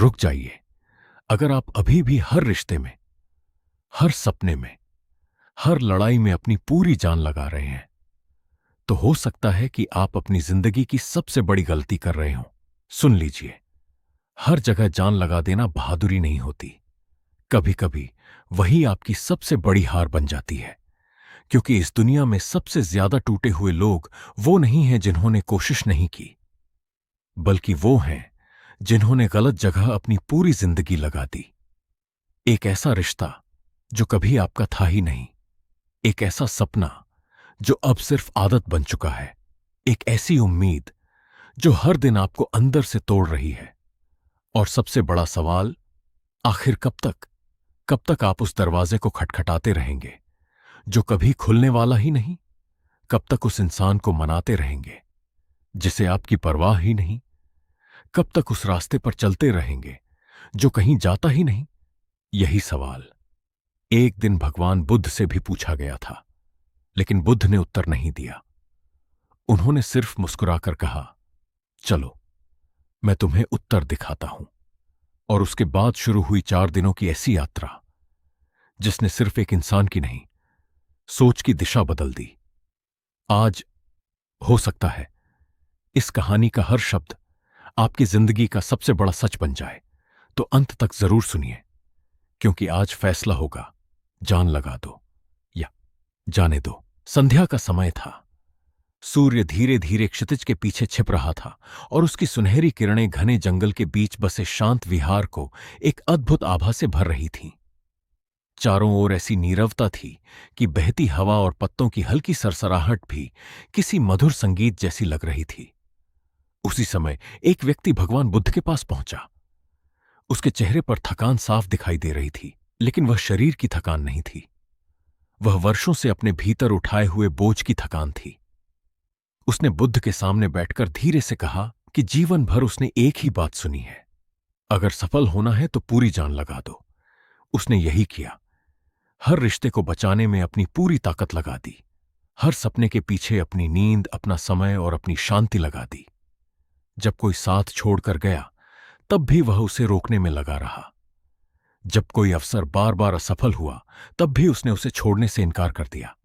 रुक जाइए। अगर आप अभी भी हर रिश्ते में, हर सपने में, हर लड़ाई में अपनी पूरी जान लगा रहे हैं, तो हो सकता है कि आप अपनी जिंदगी की सबसे बड़ी गलती कर रहे हो। सुन लीजिए, हर जगह जान लगा देना बहादुरी नहीं होती। कभी कभी वही आपकी सबसे बड़ी हार बन जाती है, क्योंकि इस दुनिया में सबसे ज्यादा टूटे हुए लोग वो नहीं हैं जिन्होंने कोशिश नहीं की, बल्कि वो हैं जिन्होंने गलत जगह अपनी पूरी जिंदगी लगा दी। एक ऐसा रिश्ता जो कभी आपका था ही नहीं, एक ऐसा सपना जो अब सिर्फ आदत बन चुका है, एक ऐसी उम्मीद जो हर दिन आपको अंदर से तोड़ रही है। और सबसे बड़ा सवाल, आखिर कब तक आप उस दरवाजे को खटखटाते रहेंगे जो कभी खुलने वाला ही नहीं? कब तक उस इंसान को मनाते रहेंगे जिसे आपकी परवाह ही नहीं? कब तक उस रास्ते पर चलते रहेंगे जो कहीं जाता ही नहीं? यही सवाल एक दिन भगवान बुद्ध से भी पूछा गया था, लेकिन बुद्ध ने उत्तर नहीं दिया। उन्होंने सिर्फ मुस्कुराकर कहा, चलो मैं तुम्हें उत्तर दिखाता हूं। और उसके बाद शुरू हुई 4 दिनों की ऐसी यात्रा जिसने सिर्फ एक इंसान की नहीं, सोच की दिशा बदल दी। आज हो सकता है इस कहानी का हर शब्द आपकी जिंदगी का सबसे बड़ा सच बन जाए, तो अंत तक जरूर सुनिए, क्योंकि आज फैसला होगा, जान लगा दो या जाने दो। संध्या का समय था। सूर्य धीरे धीरे क्षितिज के पीछे छिप रहा था और उसकी सुनहरी किरणें घने जंगल के बीच बसे शांत विहार को एक अद्भुत आभा से भर रही थीं। चारों ओर ऐसी नीरवता थी कि बहती हवा और पत्तों की हल्की सरसराहट भी किसी मधुर संगीत जैसी लग रही थी। उसी समय एक व्यक्ति भगवान बुद्ध के पास पहुंचा। उसके चेहरे पर थकान साफ दिखाई दे रही थी, लेकिन वह शरीर की थकान नहीं थी। वह वर्षों से अपने भीतर उठाए हुए बोझ की थकान थी। उसने बुद्ध के सामने बैठकर धीरे से कहा कि जीवन भर उसने एक ही बात सुनी है, अगर सफल होना है तो पूरी जान लगा दो। उसने यही किया। हर रिश्ते को बचाने में अपनी पूरी ताकत लगा दी। हर सपने के पीछे अपनी नींद, अपना समय और अपनी शांति लगा दी। जब कोई साथ छोड़कर गया, तब भी वह उसे रोकने में लगा रहा। जब कोई अवसर बार बार असफल हुआ, तब भी उसने उसे छोड़ने से इनकार कर दिया।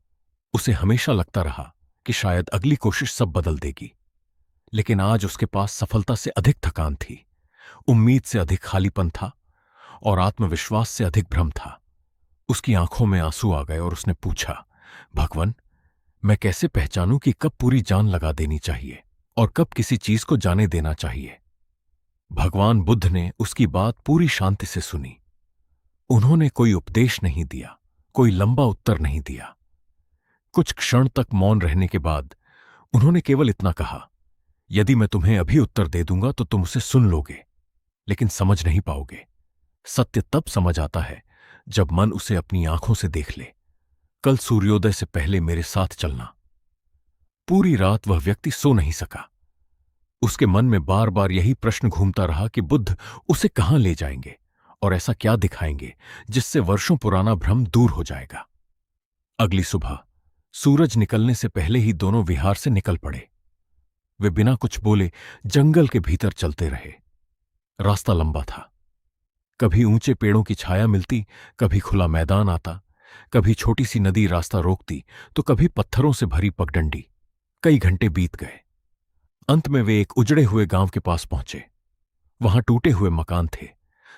उसे हमेशा लगता रहा कि शायद अगली कोशिश सब बदल देगी। लेकिन आज उसके पास सफलता से अधिक थकान थी, उम्मीद से अधिक खालीपन था और आत्मविश्वास से अधिक भ्रम था। उसकी आंखों में आंसू आ गए और उसने पूछा, भगवान, मैं कैसे पहचानूं कि कब पूरी जान लगा देनी चाहिए और कब किसी चीज को जाने देना चाहिए? भगवान बुद्ध ने उसकी बात पूरी शांति से सुनी। उन्होंने कोई उपदेश नहीं दिया, कोई लंबा उत्तर नहीं दिया। कुछ क्षण तक मौन रहने के बाद उन्होंने केवल इतना कहा, यदि मैं तुम्हें अभी उत्तर दे दूंगा तो तुम उसे सुन लोगे, लेकिन समझ नहीं पाओगे। सत्य तब समझ आता है जब मन उसे अपनी आंखों से देख ले। कल सूर्योदय से पहले मेरे साथ चलना। पूरी रात वह व्यक्ति सो नहीं सका। उसके मन में बार बार यही प्रश्न घूमता रहा कि बुद्ध उसे कहां ले जाएंगे और ऐसा क्या दिखाएंगे जिससे वर्षों पुराना भ्रम दूर हो जाएगा। अगली सुबह सूरज निकलने से पहले ही दोनों विहार से निकल पड़े। वे बिना कुछ बोले जंगल के भीतर चलते रहे। रास्ता लंबा था। कभी ऊंचे पेड़ों की छाया मिलती, कभी खुला मैदान आता, कभी छोटी सी नदी रास्ता रोकती, तो कभी पत्थरों से भरी पगडंडी। कई घंटे बीत गए। अंत में वे एक उजड़े हुए गांव के पास पहुंचे। वहां टूटे हुए मकान थे,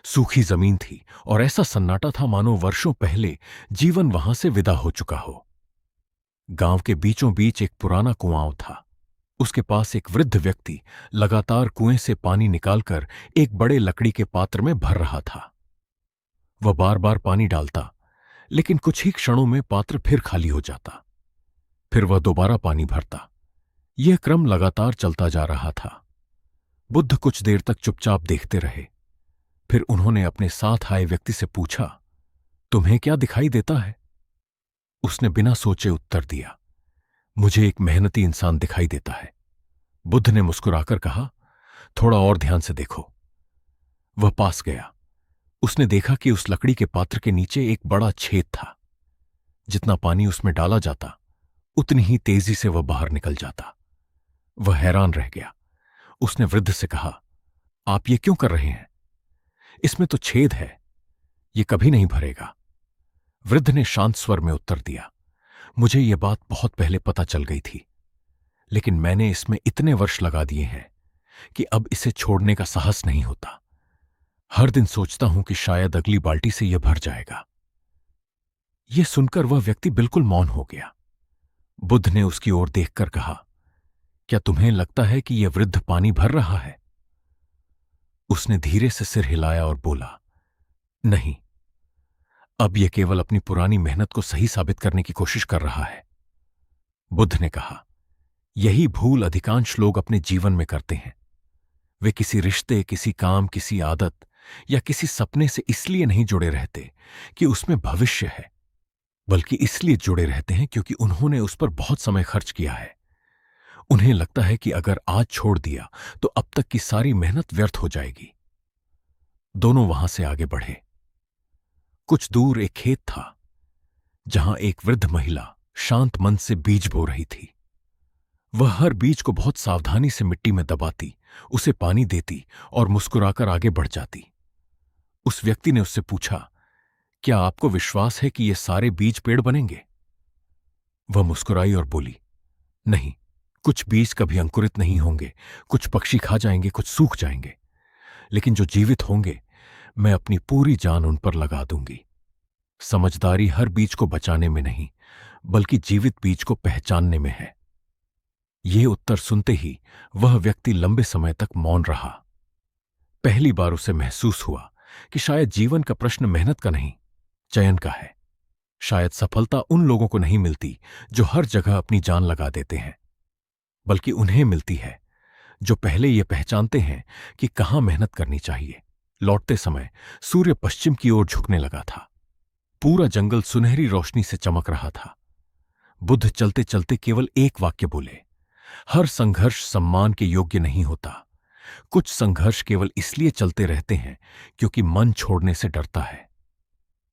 सूखी जमीन थी और ऐसा सन्नाटा था मानो वर्षों पहले जीवन वहां से विदा हो चुका हो। गांव के बीचों बीच एक पुराना कुआं था। उसके पास एक वृद्ध व्यक्ति लगातार कुएं से पानी निकालकर एक बड़े लकड़ी के पात्र में भर रहा था। वह बार बार पानी डालता, लेकिन कुछ ही क्षणों में पात्र फिर खाली हो जाता। फिर वह दोबारा पानी भरता। यह क्रम लगातार चलता जा रहा था। बुद्ध कुछ देर तक चुपचाप देखते रहे। फिर उन्होंने अपने साथ आए व्यक्ति से पूछा, तुम्हें क्या दिखाई देता है? उसने बिना सोचे उत्तर दिया, मुझे एक मेहनती इंसान दिखाई देता है। बुद्ध ने मुस्कुराकर कहा, थोड़ा और ध्यान से देखो। वह पास गया। उसने देखा कि उस लकड़ी के पात्र के नीचे एक बड़ा छेद था। जितना पानी उसमें डाला जाता, उतनी ही तेजी से वह बाहर निकल जाता। वह हैरान रह गया। उसने वृद्ध से कहा, आप ये क्यों कर रहे हैं? इसमें तो छेद है, ये कभी नहीं भरेगा। वृद्ध ने शांत स्वर में उत्तर दिया, मुझे यह बात बहुत पहले पता चल गई थी, लेकिन मैंने इसमें इतने वर्ष लगा दिए हैं कि अब इसे छोड़ने का साहस नहीं होता। हर दिन सोचता हूं कि शायद अगली बाल्टी से यह भर जाएगा। यह सुनकर वह व्यक्ति बिल्कुल मौन हो गया। बुद्ध ने उसकी ओर देखकर कहा, क्या तुम्हें लगता है कि यह वृद्ध पानी भर रहा है? उसने धीरे से सिर हिलाया और बोला, नहीं, अब यह केवल अपनी पुरानी मेहनत को सही साबित करने की कोशिश कर रहा है। बुद्ध ने कहा, यही भूल अधिकांश लोग अपने जीवन में करते हैं। वे किसी रिश्ते, किसी काम, किसी आदत या किसी सपने से इसलिए नहीं जुड़े रहते कि उसमें भविष्य है, बल्कि इसलिए जुड़े रहते हैं क्योंकि उन्होंने उस पर बहुत समय खर्च किया है। उन्हें लगता है कि अगर आज छोड़ दिया तो अब तक की सारी मेहनत व्यर्थ हो जाएगी। दोनों वहां से आगे बढ़े। कुछ दूर एक खेत था जहां एक वृद्ध महिला शांत मन से बीज बो रही थी। वह हर बीज को बहुत सावधानी से मिट्टी में दबाती, उसे पानी देती और मुस्कुराकर आगे बढ़ जाती। उस व्यक्ति ने उससे पूछा, क्या आपको विश्वास है कि ये सारे बीज पेड़ बनेंगे? वह मुस्कुराई और बोली, नहीं, कुछ बीज कभी अंकुरित नहीं होंगे, कुछ पक्षी खा जाएंगे, कुछ सूख जाएंगे, लेकिन जो जीवित होंगे मैं अपनी पूरी जान उन पर लगा दूंगी। समझदारी हर बीज को बचाने में नहीं, बल्कि जीवित बीज को पहचानने में है। ये उत्तर सुनते ही वह व्यक्ति लंबे समय तक मौन रहा। पहली बार उसे महसूस हुआ कि शायद जीवन का प्रश्न मेहनत का नहीं, चयन का है। शायद सफलता उन लोगों को नहीं मिलती जो हर जगह अपनी जान लगा देते हैं, बल्कि उन्हें मिलती है जो पहले ये पहचानते हैं कि कहां मेहनत करनी चाहिए। लौटते समय सूर्य पश्चिम की ओर झुकने लगा था। पूरा जंगल सुनहरी रोशनी से चमक रहा था। बुद्ध चलते चलते केवल एक वाक्य बोले, हर संघर्ष सम्मान के योग्य नहीं होता। कुछ संघर्ष केवल इसलिए चलते रहते हैं क्योंकि मन छोड़ने से डरता है।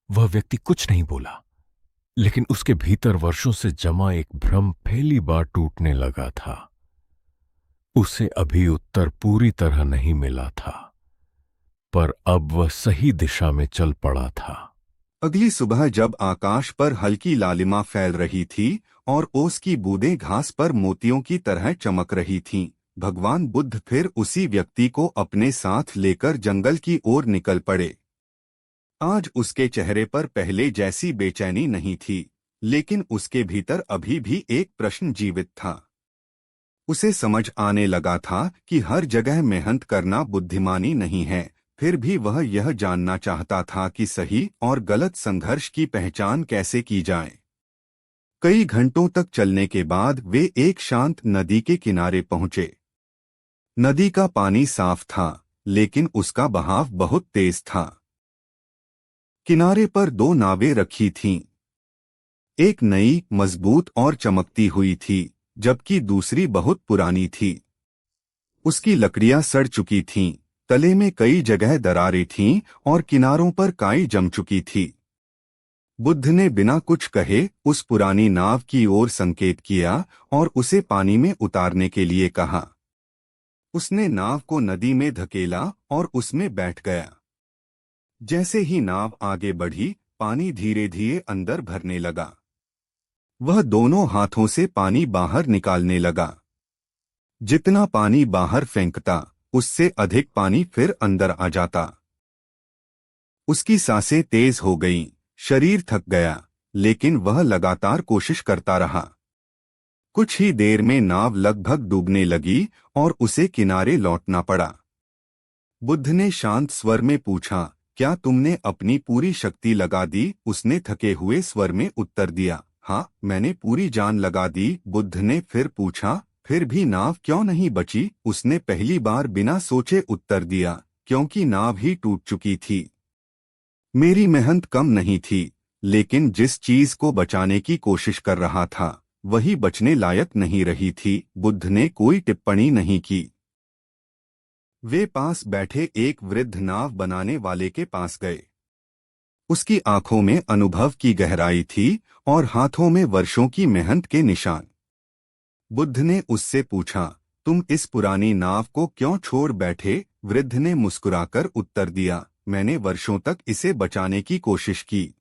वह व्यक्ति कुछ नहीं बोला, लेकिन उसके भीतर वर्षों से जमा एक भ्रम पहली बार टूटने लगा था। उसे अभी उत्तर पूरी तरह नहीं मिला था, पर अब वह सही दिशा में चल पड़ा था। अगली सुबह जब आकाश पर हल्की लालिमा फैल रही थी और ओस की बूंदें घास पर मोतियों की तरह चमक रही थीं, भगवान बुद्ध फिर उसी व्यक्ति को अपने साथ लेकर जंगल की ओर निकल पड़े। आज उसके चेहरे पर पहले जैसी बेचैनी नहीं थी, लेकिन उसके भीतर अभी भी एक प्रश्न जीवित था। उसे समझ आने लगा था कि हर जगह मेहनत करना बुद्धिमानी नहीं है, फिर भी वह यह जानना चाहता था कि सही और गलत संघर्ष की पहचान कैसे की जाए। कई घंटों तक चलने के बाद वे एक शांत नदी के किनारे पहुंचे। नदी का पानी साफ था, लेकिन उसका बहाव बहुत तेज था। किनारे पर दो नावें रखी थीं। एक नई, मजबूत और चमकती हुई थी, जबकि दूसरी बहुत पुरानी थी। उसकी लकड़ियां सड़ चुकी थीं, तले में कई जगह दरारें थीं और किनारों पर काई जम चुकी थी। बुद्ध ने बिना कुछ कहे उस पुरानी नाव की ओर संकेत किया और उसे पानी में उतारने के लिए कहा। उसने नाव को नदी में धकेला और उसमें बैठ गया। जैसे ही नाव आगे बढ़ी, पानी धीरे धीरे अंदर भरने लगा। वह दोनों हाथों से पानी बाहर निकालने लगा। जितना पानी बाहर फेंकता, उससे अधिक पानी फिर अंदर आ जाता। उसकी सांसें तेज हो गईं, शरीर थक गया, लेकिन वह लगातार कोशिश करता रहा। कुछ ही देर में नाव लगभग डूबने लगी और उसे किनारे लौटना पड़ा। बुद्ध ने शांत स्वर में पूछा, क्या तुमने अपनी पूरी शक्ति लगा दी? उसने थके हुए स्वर में उत्तर दिया, हाँ, मैंने पूरी जान लगा दी। बुद्ध ने फिर पूछा, फिर भी नाव क्यों नहीं बची? उसने पहली बार बिना सोचे उत्तर दिया, क्योंकि नाव ही टूट चुकी थी। मेरी मेहनत कम नहीं थी, लेकिन जिस चीज को बचाने की कोशिश कर रहा था, वही बचने लायक नहीं रही थी। बुद्ध ने कोई टिप्पणी नहीं की। वे पास बैठे एक वृद्ध नाव बनाने वाले के पास गए। उसकी आंखों में अनुभव की गहराई थी और हाथों में वर्षों की मेहनत के निशान। बुद्ध ने उससे पूछा, तुम इस पुरानी नाव को क्यों छोड़ बैठे? वृद्ध ने मुस्कुराकर उत्तर दिया, मैंने वर्षों तक इसे बचाने की कोशिश की।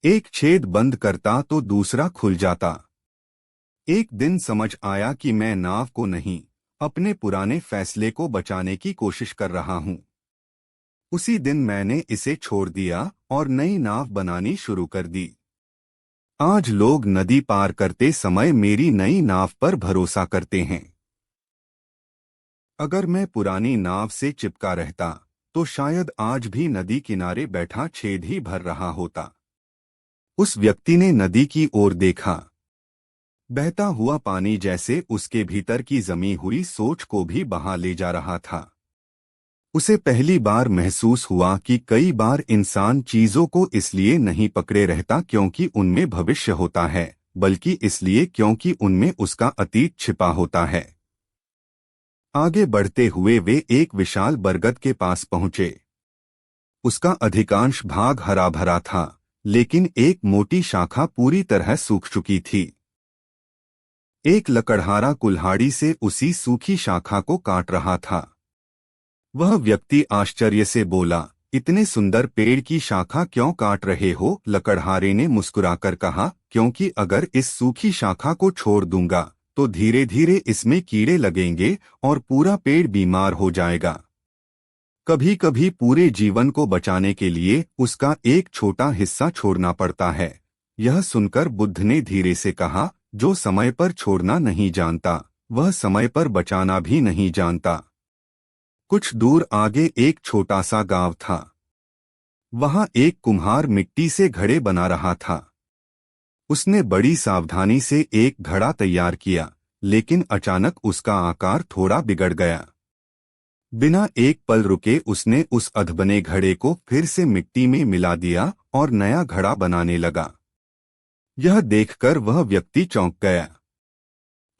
एक छेद बंद करता तो दूसरा खुल जाता। एक दिन समझ आया कि मैं नाव को नहीं, अपने पुराने फैसले को बचाने की कोशिश कर रहा हूं। उसी दिन मैंने इसे छोड़ दिया और नई नाव बनानी शुरू कर दी। आज लोग नदी पार करते समय मेरी नई नाव पर भरोसा करते हैं। अगर मैं पुरानी नाव से चिपका रहता तो शायद आज भी नदी किनारे बैठा छेद ही भर रहा होता। उस व्यक्ति ने नदी की ओर देखा। बहता हुआ पानी जैसे उसके भीतर की जमी हुई सोच को भी बहा ले जा रहा था। उसे पहली बार महसूस हुआ कि कई बार इंसान चीजों को इसलिए नहीं पकड़े रहता क्योंकि उनमें भविष्य होता है, बल्कि इसलिए क्योंकि उनमें उसका अतीत छिपा होता है। आगे बढ़ते हुए वे एक विशाल बरगद के पास पहुंचे। उसका अधिकांश भाग हरा भरा था, लेकिन एक मोटी शाखा पूरी तरह सूख चुकी थी। एक लकड़हारा कुल्हाड़ी से उसी सूखी शाखा को काट रहा था। वह व्यक्ति आश्चर्य से बोला, इतने सुंदर पेड़ की शाखा क्यों काट रहे हो? लकड़हारे ने मुस्कुराकर कहा, क्योंकि अगर इस सूखी शाखा को छोड़ दूंगा तो धीरे धीरे इसमें कीड़े लगेंगे और पूरा पेड़ बीमार हो जाएगा। कभी कभी पूरे जीवन को बचाने के लिए उसका एक छोटा हिस्सा छोड़ना पड़ता है। यह सुनकर बुद्ध ने धीरे से कहा, जो समय पर छोड़ना नहीं जानता वह समय पर बचाना भी नहीं जानता। कुछ दूर आगे एक छोटा सा गांव था। वहां एक कुम्हार मिट्टी से घड़े बना रहा था। उसने बड़ी सावधानी से एक घड़ा तैयार किया, लेकिन अचानक उसका आकार थोड़ा बिगड़ गया। बिना एक पल रुके उसने उस अधबने घड़े को फिर से मिट्टी में मिला दिया और नया घड़ा बनाने लगा। यह देखकर वह व्यक्ति चौंक गया।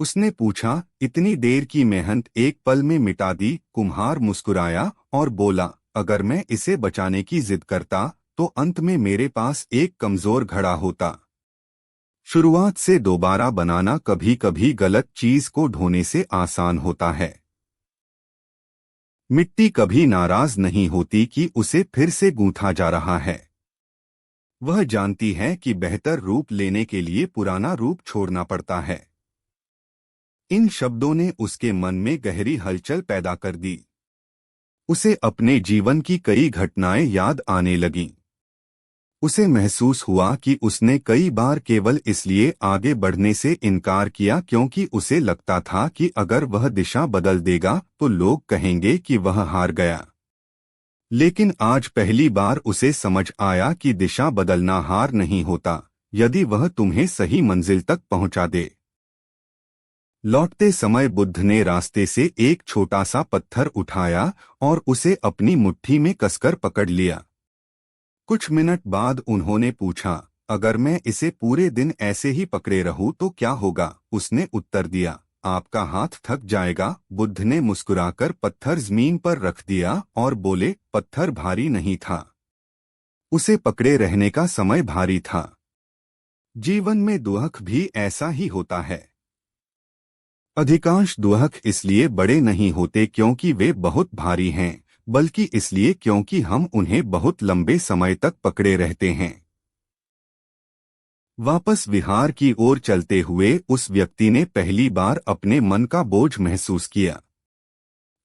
उसने पूछा, इतनी देर की मेहनत एक पल में मिटा दी? कुम्हार मुस्कुराया और बोला, अगर मैं इसे बचाने की जिद करता तो अंत में मेरे पास एक कमजोर घड़ा होता। शुरुआत से दोबारा बनाना कभी कभी गलत चीज को ढोने से आसान होता है। मिट्टी कभी नाराज नहीं होती कि उसे फिर से गूंथा जा रहा है। वह जानती है कि बेहतर रूप लेने के लिए पुराना रूप छोड़ना पड़ता है। इन शब्दों ने उसके मन में गहरी हलचल पैदा कर दी। उसे अपने जीवन की कई घटनाएं याद आने लगीं। उसे महसूस हुआ कि उसने कई बार केवल इसलिए आगे बढ़ने से इनकार किया क्योंकि उसे लगता था कि अगर वह दिशा बदल देगा तो लोग कहेंगे कि वह हार गया। लेकिन आज पहली बार उसे समझ आया कि दिशा बदलना हार नहीं होता, यदि वह तुम्हें सही मंजिल तक पहुंचा दे। लौटते समय बुद्ध ने रास्ते से एक छोटा सा पत्थर उठाया और उसे अपनी मुट्ठी में कसकर पकड़ लिया। कुछ मिनट बाद उन्होंने पूछा, अगर मैं इसे पूरे दिन ऐसे ही पकड़े रहूं तो क्या होगा? उसने उत्तर दिया, आपका हाथ थक जाएगा। बुद्ध ने मुस्कुराकर पत्थर जमीन पर रख दिया और बोले, पत्थर भारी नहीं था, उसे पकड़े रहने का समय भारी था। जीवन में दुख भी ऐसा ही होता है। अधिकांश दुख इसलिए बड़े नहीं होते क्योंकि वे बहुत भारी हैं, बल्कि इसलिए क्योंकि हम उन्हें बहुत लंबे समय तक पकड़े रहते हैं। वापस विहार की ओर चलते हुए उस व्यक्ति ने पहली बार अपने मन का बोझ महसूस किया।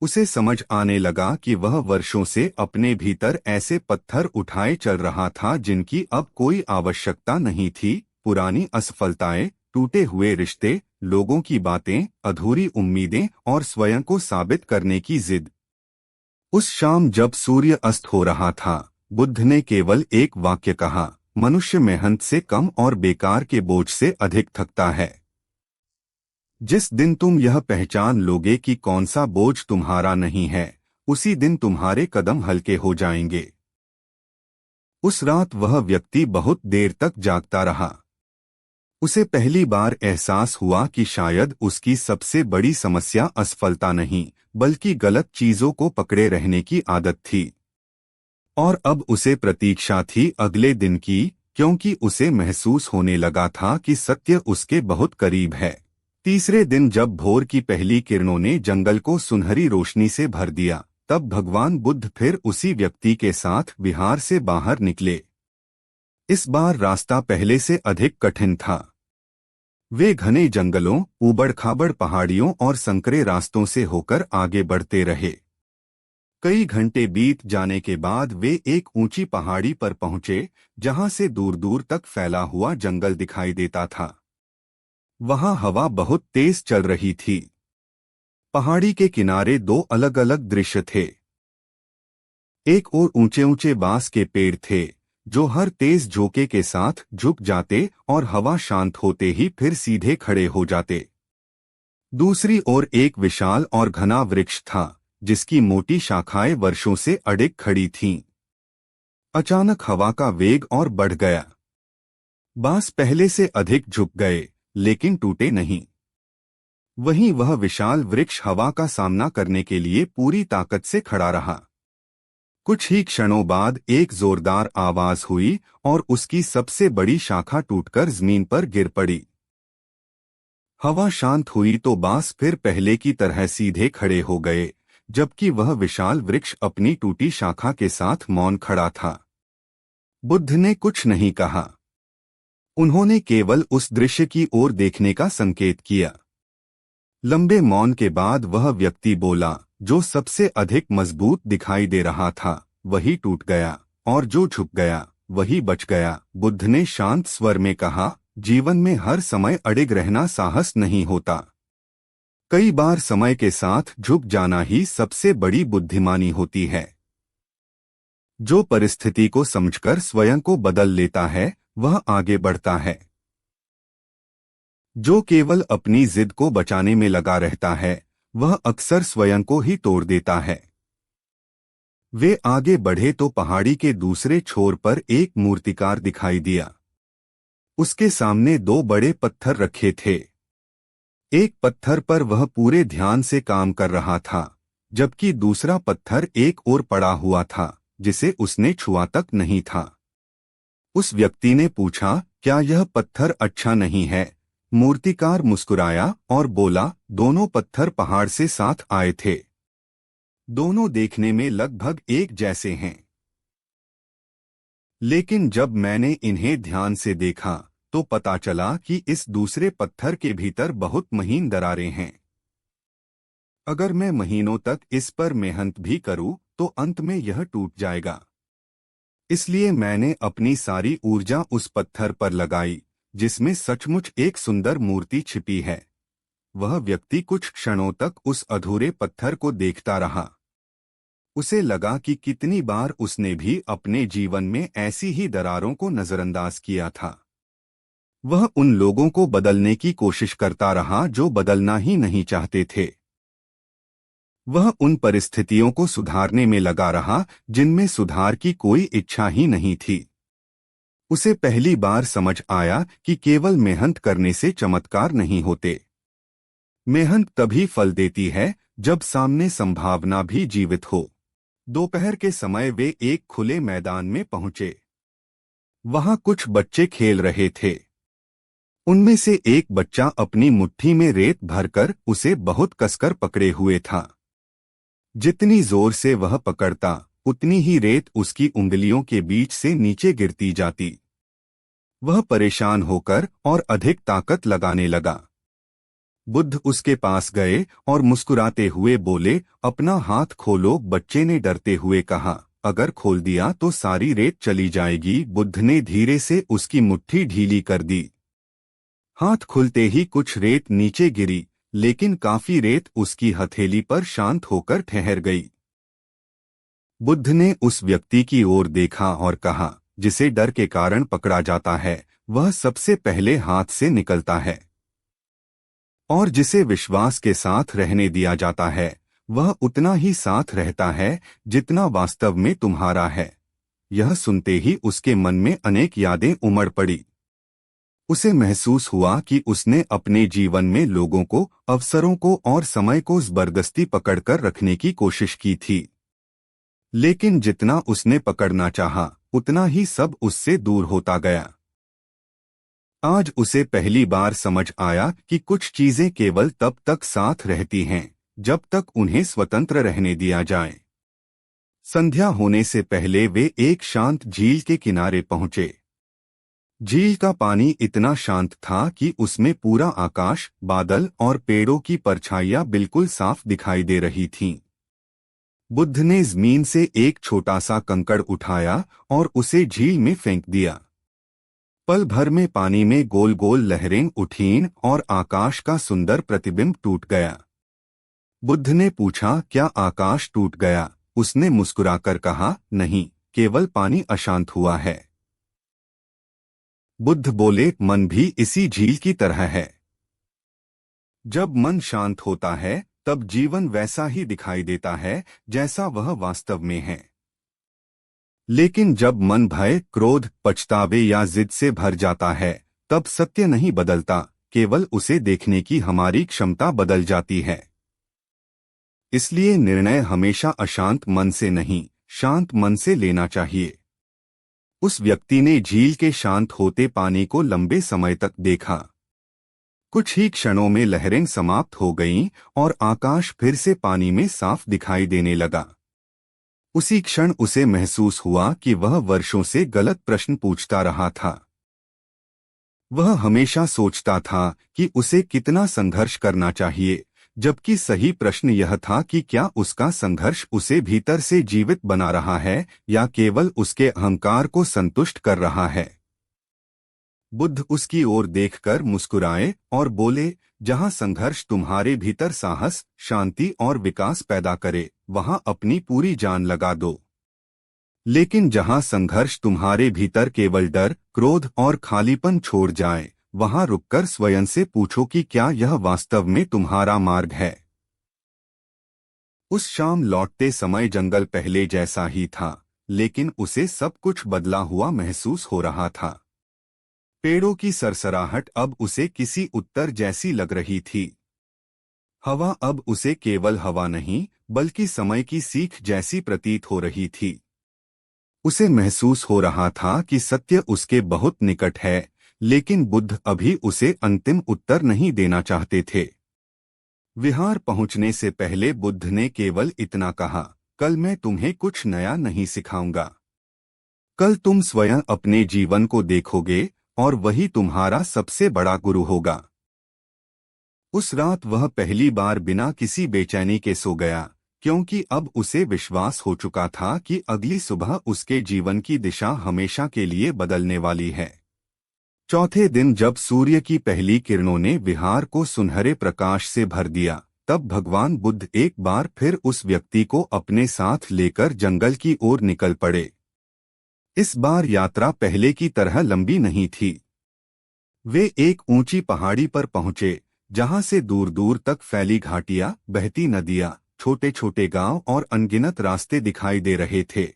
उसे समझ आने लगा कि वह वर्षों से अपने भीतर ऐसे पत्थर उठाए चल रहा था जिनकी अब कोई आवश्यकता नहीं थी। पुरानी असफलताएं, टूटे हुए रिश्ते, लोगों की बातें, अधूरी उम्मीदें और स्वयं को साबित करने की जिद। उस शाम जब सूर्य अस्त हो रहा था, बुद्ध ने केवल एक वाक्य कहा, मनुष्य मेहनत से कम और बेकार के बोझ से अधिक थकता है। जिस दिन तुम यह पहचान लोगे कि कौन सा बोझ तुम्हारा नहीं है, उसी दिन तुम्हारे कदम हल्के हो जाएंगे। उस रात वह व्यक्ति बहुत देर तक जागता रहा। उसे पहली बार एहसास हुआ कि शायद उसकी सबसे बड़ी समस्या असफलता नहीं, बल्कि गलत चीजों को पकड़े रहने की आदत थी। और अब उसे प्रतीक्षा थी अगले दिन की, क्योंकि उसे महसूस होने लगा था कि सत्य उसके बहुत करीब है। तीसरे दिन जब भोर की पहली किरणों ने जंगल को सुनहरी रोशनी से भर दिया, तब भगवान बुद्ध फिर उसी व्यक्ति के साथ विहार से बाहर निकले। इस बार रास्ता पहले से अधिक कठिन था। वे घने जंगलों, ऊबड़-खाबड़ पहाड़ियों और संकरे रास्तों से होकर आगे बढ़ते रहे। कई घंटे बीत जाने के बाद वे एक ऊंची पहाड़ी पर पहुंचे, जहां से दूर दूर तक फैला हुआ जंगल दिखाई देता था। वहां हवा बहुत तेज चल रही थी। पहाड़ी के किनारे दो अलग अलग दृश्य थे। एक ओर ऊंचे ऊंचे बांस के पेड़ थे, जो हर तेज झोंके के साथ झुक जाते और हवा शांत होते ही फिर सीधे खड़े हो जाते। दूसरी ओर एक विशाल और घना वृक्ष था, जिसकी मोटी शाखाएं वर्षों से अडिग खड़ी थीं। अचानक हवा का वेग और बढ़ गया। बांस पहले से अधिक झुक गए, लेकिन टूटे नहीं। वहीं वह विशाल वृक्ष हवा का सामना करने के लिए पूरी ताकत से खड़ा रहा। कुछ ही क्षणों बाद एक जोरदार आवाज हुई और उसकी सबसे बड़ी शाखा टूटकर जमीन पर गिर पड़ी। हवा शांत हुई तो बांस फिर पहले की तरह सीधे खड़े हो गए, जबकि वह विशाल वृक्ष अपनी टूटी शाखा के साथ मौन खड़ा था। बुद्ध ने कुछ नहीं कहा। उन्होंने केवल उस दृश्य की ओर देखने का संकेत किया। लंबे मौन के बाद वह व्यक्ति बोला, जो सबसे अधिक मजबूत दिखाई दे रहा था वही टूट गया, और जो झुक गया वही बच गया। बुद्ध ने शांत स्वर में कहा, जीवन में हर समय अडिग रहना साहस नहीं होता। कई बार समय के साथ झुक जाना ही सबसे बड़ी बुद्धिमानी होती है। जो परिस्थिति को समझकर स्वयं को बदल लेता है, वह आगे बढ़ता है। जो केवल अपनी जिद को बचाने में लगा रहता है, वह अक्सर स्वयं को ही तोड़ देता है। वे आगे बढ़े तो पहाड़ी के दूसरे छोर पर एक मूर्तिकार दिखाई दिया। उसके सामने दो बड़े पत्थर रखे थे। एक पत्थर पर वह पूरे ध्यान से काम कर रहा था, जबकि दूसरा पत्थर एक ओर पड़ा हुआ था, जिसे उसने छुआ तक नहीं था। उस व्यक्ति ने पूछा, क्या यह पत्थर अच्छा नहीं है? मूर्तिकार मुस्कुराया और बोला, दोनों पत्थर पहाड़ से साथ आए थे। दोनों देखने में लगभग एक जैसे हैं। लेकिन जब मैंने इन्हें ध्यान से देखा, तो पता चला कि इस दूसरे पत्थर के भीतर बहुत महीन दरारें हैं। अगर मैं महीनों तक इस पर मेहनत भी करूं, तो अंत में यह टूट जाएगा। इसलिए मैंने अपनी सारी ऊर्जा उस पत्थर पर लगाई, जिसमें सचमुच एक सुंदर मूर्ति छिपी है। वह व्यक्ति कुछ क्षणों तक उस अधूरे पत्थर को देखता रहा। उसे लगा कि कितनी बार उसने भी अपने जीवन में ऐसी ही दरारों को नजरअंदाज किया था। वह उन लोगों को बदलने की कोशिश करता रहा जो बदलना ही नहीं चाहते थे। वह उन परिस्थितियों को सुधारने में लगा रहा जिनमें सुधार की कोई इच्छा ही नहीं थी। उसे पहली बार समझ आया कि केवल मेहनत करने से चमत्कार नहीं होते। मेहनत तभी फल देती है जब सामने संभावना भी जीवित हो। दोपहर के समय वे एक खुले मैदान में पहुंचे। वहां कुछ बच्चे खेल रहे थे। उनमें से एक बच्चा अपनी मुट्ठी में रेत भरकर उसे बहुत कसकर पकड़े हुए था। जितनी जोर से वह पकड़ता, उतनी ही रेत उसकी उंगलियों के बीच से नीचे गिरती जाती। वह परेशान होकर और अधिक ताकत लगाने लगा। बुद्ध उसके पास गए और मुस्कुराते हुए बोले, अपना हाथ खोलो। बच्चे ने डरते हुए कहा, अगर खोल दिया तो सारी रेत चली जाएगी। बुद्ध ने धीरे से उसकी मुट्ठी ढीली कर दी। हाथ खुलते ही कुछ रेत नीचे गिरी, लेकिन काफी रेत उसकी हथेली पर शांत होकर ठहर गई। बुद्ध ने उस व्यक्ति की ओर देखा और कहा, जिसे डर के कारण पकड़ा जाता है, वह सबसे पहले हाथ से निकलता है, और जिसे विश्वास के साथ रहने दिया जाता है, वह उतना ही साथ रहता है जितना वास्तव में तुम्हारा है। यह सुनते ही उसके मन में अनेक यादें उमड़ पड़ी। उसे महसूस हुआ कि उसने अपने जीवन में लोगों को, अवसरों को और समय को जबरदस्ती पकड़कर रखने की कोशिश की थी, लेकिन जितना उसने पकड़ना चाहा, उतना ही सब उससे दूर होता गया। आज उसे पहली बार समझ आया कि कुछ चीजें केवल तब तक साथ रहती हैं जब तक उन्हें स्वतंत्र रहने दिया जाए। संध्या होने से पहले वे एक शांत झील के किनारे पहुंचे। झील का पानी इतना शांत था कि उसमें पूरा आकाश, बादल और पेड़ों की परछाइयां बिल्कुल साफ दिखाई दे रही थीं। बुद्ध ने जमीन से एक छोटा सा कंकड़ उठाया और उसे झील में फेंक दिया। पल भर में पानी में गोल गोल लहरें उठीं और आकाश का सुंदर प्रतिबिंब टूट गया। बुद्ध ने पूछा, क्या आकाश टूट गया? उसने मुस्कुराकर कहा, नहीं, केवल पानी अशांत हुआ है। बुद्ध बोले, मन भी इसी झील की तरह है। जब मन शांत होता है तब जीवन वैसा ही दिखाई देता है जैसा वह वास्तव में है। लेकिन जब मन भय, क्रोध, पछतावे या जिद से भर जाता है तब सत्य नहीं बदलता, केवल उसे देखने की हमारी क्षमता बदल जाती है। इसलिए निर्णय हमेशा अशांत मन से नहीं, शांत मन से लेना चाहिए। उस व्यक्ति ने झील के शांत होते पानी को लंबे समय तक देखा। कुछ ही क्षणों में लहरें समाप्त हो गईं और आकाश फिर से पानी में साफ दिखाई देने लगा। उसी क्षण उसे महसूस हुआ कि वह वर्षों से गलत प्रश्न पूछता रहा था। वह हमेशा सोचता था कि उसे कितना संघर्ष करना चाहिए, जबकि सही प्रश्न यह था कि क्या उसका संघर्ष उसे भीतर से जीवित बना रहा है या केवल उसके अहंकार को संतुष्ट कर रहा है। बुद्ध उसकी ओर देखकर मुस्कुराए और बोले, जहां संघर्ष तुम्हारे भीतर साहस, शांति और विकास पैदा करे, वहां अपनी पूरी जान लगा दो। लेकिन जहां संघर्ष तुम्हारे भीतर केवल डर, क्रोध और खालीपन छोड़ जाए, वहां रुककर स्वयं से पूछो कि क्या यह वास्तव में तुम्हारा मार्ग है। उस शाम लौटते समय जंगल पहले जैसा ही था, लेकिन उसे सब कुछ बदला हुआ महसूस हो रहा था। पेड़ों की सरसराहट अब उसे किसी उत्तर जैसी लग रही थी। हवा अब उसे केवल हवा नहीं, बल्कि समय की सीख जैसी प्रतीत हो रही थी। उसे महसूस हो रहा था कि सत्य उसके बहुत निकट है, लेकिन बुद्ध अभी उसे अंतिम उत्तर नहीं देना चाहते थे। विहार पहुंचने से पहले बुद्ध ने केवल इतना कहा, कल मैं तुम्हें कुछ नया नहीं सिखाऊंगा। कल तुम स्वयं अपने जीवन को देखोगे और वही तुम्हारा सबसे बड़ा गुरु होगा। उस रात वह पहली बार बिना किसी बेचैनी के सो गया, क्योंकि अब उसे विश्वास हो चुका था कि अगली सुबह उसके जीवन की दिशा हमेशा के लिए बदलने वाली है। चौथे दिन जब सूर्य की पहली किरणों ने विहार को सुनहरे प्रकाश से भर दिया, तब भगवान बुद्ध एक बार फिर उस व्यक्ति को अपने साथ लेकर जंगल की ओर निकल पड़े। इस बार यात्रा पहले की तरह लंबी नहीं थी। वे एक ऊंची पहाड़ी पर पहुंचे, जहां से दूर दूर तक फैली घाटियां, बहती नदियां, छोटे छोटे गांव और अनगिनत रास्ते दिखाई दे रहे थे।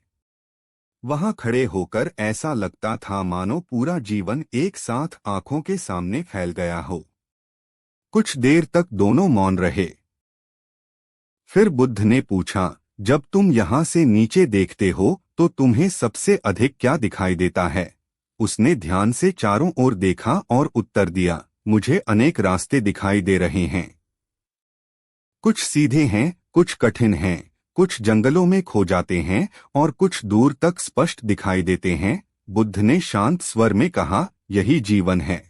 वहां खड़े होकर ऐसा लगता था मानो पूरा जीवन एक साथ आंखों के सामने फैल गया हो। कुछ देर तक दोनों मौन रहे। फिर बुद्ध ने पूछा, जब तुम यहां से नीचे देखते हो तो तुम्हें सबसे अधिक क्या दिखाई देता है? उसने ध्यान से चारों ओर देखा और उत्तर दिया, मुझे अनेक रास्ते दिखाई दे रहे हैं। कुछ सीधे हैं, कुछ कठिन हैं, कुछ जंगलों में खो जाते हैं और कुछ दूर तक स्पष्ट दिखाई देते हैं। बुद्ध ने शांत स्वर में कहा, यही जीवन है।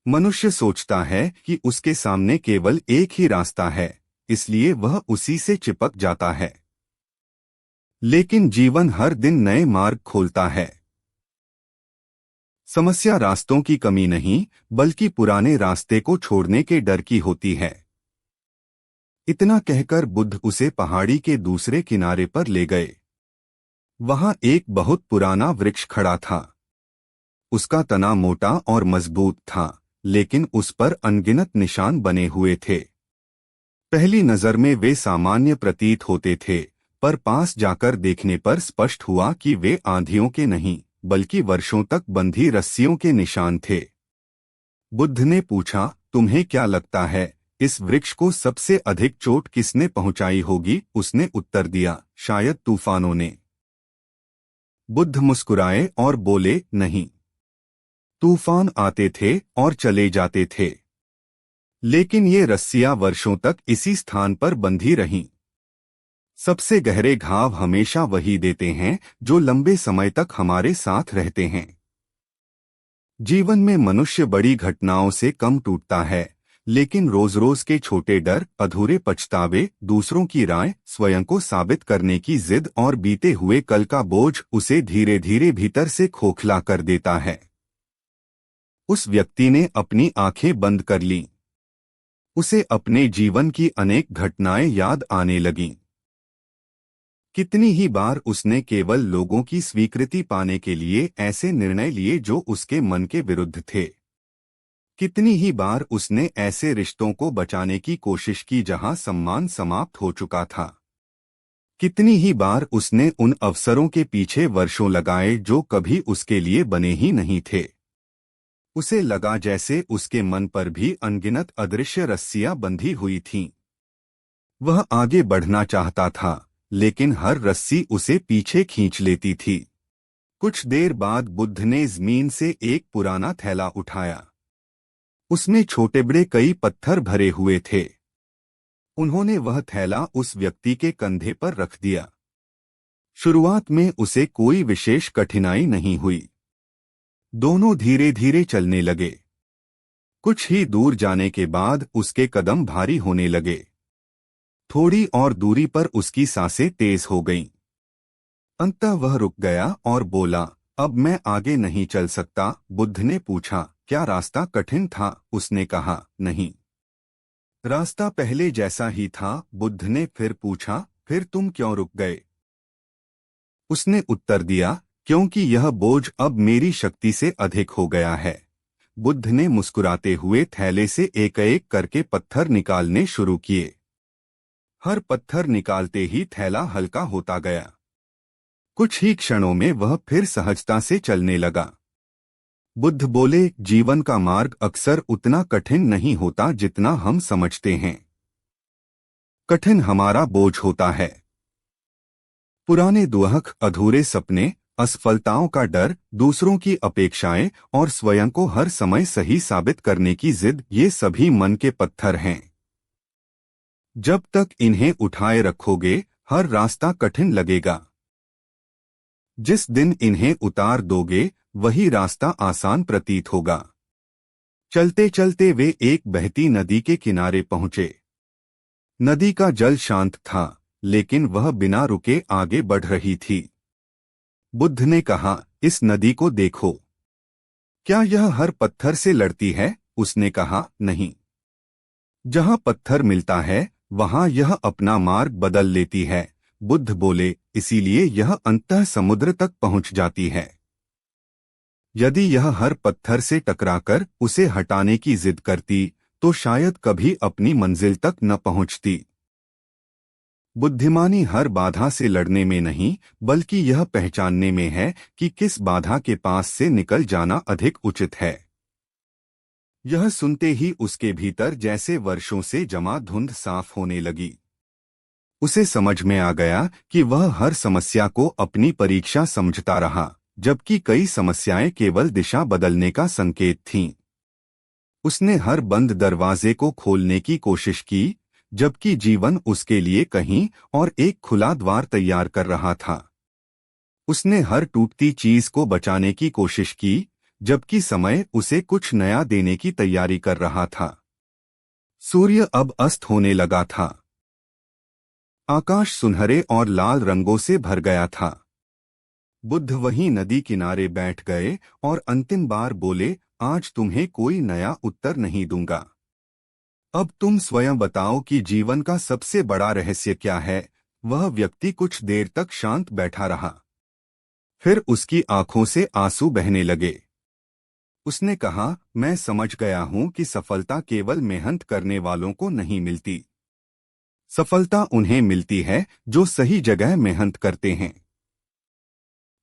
मनुष्य सोचता है कि उसके सामने केवल एक ही रास्ता है, इसलिए वह उसी से चिपक जाता है। लेकिन जीवन हर दिन नए मार्ग खोलता है। समस्या रास्तों की कमी नहीं, बल्कि पुराने रास्ते को छोड़ने के डर की होती है। इतना कहकर बुद्ध उसे पहाड़ी के दूसरे किनारे पर ले गए। वहां एक बहुत पुराना वृक्ष खड़ा था। उसका तना मोटा और मजबूत था, लेकिन उस पर अनगिनत निशान बने हुए थे। पहली नजर में वे सामान्य प्रतीत होते थे, पर पास जाकर देखने पर स्पष्ट हुआ कि वे आंधियों के नहीं, बल्कि वर्षों तक बंधी रस्सियों के निशान थे। बुद्ध ने पूछा, तुम्हें क्या लगता है, इस वृक्ष को सबसे अधिक चोट किसने पहुंचाई होगी? उसने उत्तर दिया, शायद तूफानों ने। बुद्ध मुस्कुराए और बोले, नहीं, तूफान आते थे और चले जाते थे, लेकिन ये रस्सियां वर्षों तक इसी स्थान पर बंधी रहीं। सबसे गहरे घाव हमेशा वही देते हैं जो लंबे समय तक हमारे साथ रहते हैं। जीवन में मनुष्य बड़ी घटनाओं से कम टूटता है, लेकिन रोज रोज के छोटे डर, अधूरे पछतावे, दूसरों की राय, स्वयं को साबित करने की जिद और बीते हुए कल का बोझ उसे धीरे धीरे भीतर से खोखला कर देता है। उस व्यक्ति ने अपनी आंखें बंद कर लीं। उसे अपने जीवन की अनेक घटनाएं याद आने लगीं। कितनी ही बार उसने केवल लोगों की स्वीकृति पाने के लिए ऐसे निर्णय लिए जो उसके मन के विरुद्ध थे। कितनी ही बार उसने ऐसे रिश्तों को बचाने की कोशिश की जहां सम्मान समाप्त हो चुका था। कितनी ही बार उसने उन अवसरों के पीछे वर्षों लगाए जो कभी उसके लिए बने ही नहीं थे। उसे लगा जैसे उसके मन पर भी अनगिनत अदृश्य रस्सियां बंधी हुई थीं। वह आगे बढ़ना चाहता था, लेकिन हर रस्सी उसे पीछे खींच लेती थी। कुछ देर बाद बुद्ध ने जमीन से एक पुराना थैला उठाया। उसमें छोटे बड़े कई पत्थर भरे हुए थे। उन्होंने वह थैला उस व्यक्ति के कंधे पर रख दिया। शुरुआत में उसे कोई विशेष कठिनाई नहीं हुई। दोनों धीरे धीरे चलने लगे। कुछ ही दूर जाने के बाद उसके कदम भारी होने लगे। थोड़ी और दूरी पर उसकी सांसें तेज हो गईं। अंततः वह रुक गया और बोला, अब मैं आगे नहीं चल सकता। बुद्ध ने पूछा, क्या रास्ता कठिन था? उसने कहा, नहीं, रास्ता पहले जैसा ही था। बुद्ध ने फिर पूछा, फिर तुम क्यों रुक गए? उसने उत्तर दिया, क्योंकि यह बोझ अब मेरी शक्ति से अधिक हो गया है। बुद्ध ने मुस्कुराते हुए थैले से एक एक करके पत्थर निकालने शुरू किए। हर पत्थर निकालते ही थैला हल्का होता गया। कुछ ही क्षणों में वह फिर सहजता से चलने लगा। बुद्ध बोले, जीवन का मार्ग अक्सर उतना कठिन नहीं होता जितना हम समझते हैं। कठिन हमारा बोझ होता है। पुराने दुख, अधूरे सपने, असफलताओं का डर, दूसरों की अपेक्षाएं और स्वयं को हर समय सही साबित करने की जिद, ये सभी मन के पत्थर हैं। जब तक इन्हें उठाए रखोगे, हर रास्ता कठिन लगेगा। जिस दिन इन्हें उतार दोगे, वही रास्ता आसान प्रतीत होगा। चलते चलते वे एक बहती नदी के किनारे पहुंचे। नदी का जल शांत था, लेकिन वह बिना रुके आगे बढ़ रही थी। बुद्ध ने कहा, इस नदी को देखो। क्या यह हर पत्थर से लड़ती है? उसने कहा, नहीं। जहां पत्थर मिलता है, वहां यह अपना मार्ग बदल लेती है। बुद्ध बोले, इसीलिए यह अंततः समुद्र तक पहुंच जाती है। यदि यह हर पत्थर से टकराकर उसे हटाने की जिद करती, तो शायद कभी अपनी मंजिल तक न पहुंचती। बुद्धिमानी हर बाधा से लड़ने में नहीं, बल्कि यह पहचानने में है कि किस बाधा के पास से निकल जाना अधिक उचित है। यह सुनते ही उसके भीतर जैसे वर्षों से जमा धुंध साफ होने लगी। उसे समझ में आ गया कि वह हर समस्या को अपनी परीक्षा समझता रहा, जबकि कई समस्याएं केवल दिशा बदलने का संकेत थीं। उसने हर बंद दरवाजे को खोलने की कोशिश की, जबकि जीवन उसके लिए कहीं और एक खुला द्वार तैयार कर रहा था। उसने हर टूटती चीज को बचाने की कोशिश की, जबकि समय उसे कुछ नया देने की तैयारी कर रहा था। सूर्य अब अस्त होने लगा था। आकाश सुनहरे और लाल रंगों से भर गया था। बुद्ध वहीं नदी किनारे बैठ गए और अंतिम बार बोले, आज तुम्हें कोई नया उत्तर नहीं दूंगा। अब तुम स्वयं बताओ कि जीवन का सबसे बड़ा रहस्य क्या है? वह व्यक्ति कुछ देर तक शांत बैठा रहा। फिर उसकी आंखों से आंसू बहने लगे। उसने कहा, मैं समझ गया हूं कि सफलता केवल मेहनत करने वालों को नहीं मिलती। सफलता उन्हें मिलती है जो सही जगह मेहनत करते हैं।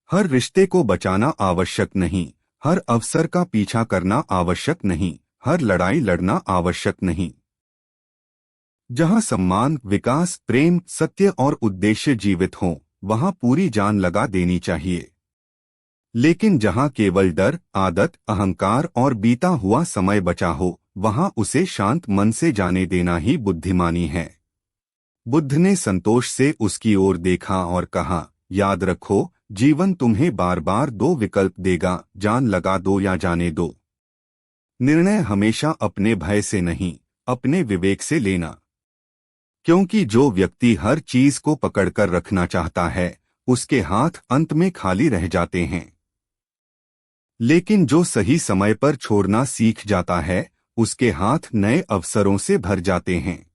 हर रिश्ते को बचाना आवश्यक नहीं, हर अवसर का पीछा करना आवश्यक नहीं, हर लड़ाई लड़ना आवश्यक नहीं। जहां सम्मान, विकास, प्रेम, सत्य और उद्देश्य जीवित हों, वहां पूरी जान लगा देनी चाहिए। लेकिन जहां केवल डर, आदत, अहंकार और बीता हुआ समय बचा हो, वहां उसे शांत मन से जाने देना ही बुद्धिमानी है। बुद्ध ने संतोष से उसकी ओर देखा और कहा, याद रखो, जीवन तुम्हें बार बार दो विकल्प देगा, जान लगा दो या जाने दो। निर्णय हमेशा अपने भय से नहीं, अपने विवेक से लेना। क्योंकि जो व्यक्ति हर चीज को पकड़कर रखना चाहता है, उसके हाथ अंत में खाली रह जाते हैं। लेकिन जो सही समय पर छोड़ना सीख जाता है, उसके हाथ नए अवसरों से भर जाते हैं।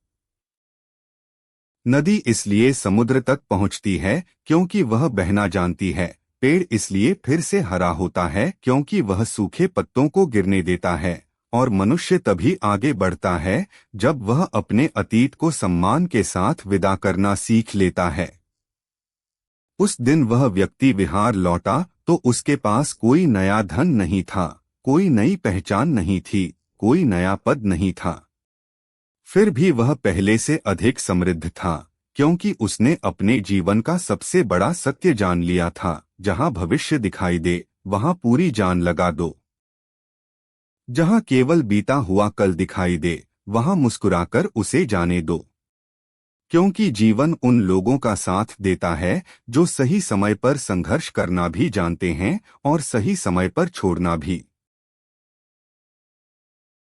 नदी इसलिए समुद्र तक पहुंचती है क्योंकि वह बहना जानती है। पेड़ इसलिए फिर से हरा होता है क्योंकि वह सूखे पत्तों को गिरने देता है। और मनुष्य तभी आगे बढ़ता है जब वह अपने अतीत को सम्मान के साथ विदा करना सीख लेता है। उस दिन वह व्यक्ति विहार लौटा तो उसके पास कोई नया धन नहीं था, कोई नई पहचान नहीं थी, कोई नया पद नहीं था। फिर भी वह पहले से अधिक समृद्ध था, क्योंकि उसने अपने जीवन का सबसे बड़ा सत्य जान लिया था, जहां भविष्य दिखाई दे वहां पूरी जान लगा दो। जहां केवल बीता हुआ कल दिखाई दे, वहां मुस्कुराकर उसे जाने दो। क्योंकि जीवन उन लोगों का साथ देता है जो सही समय पर संघर्ष करना भी जानते हैं और सही समय पर छोड़ना भी।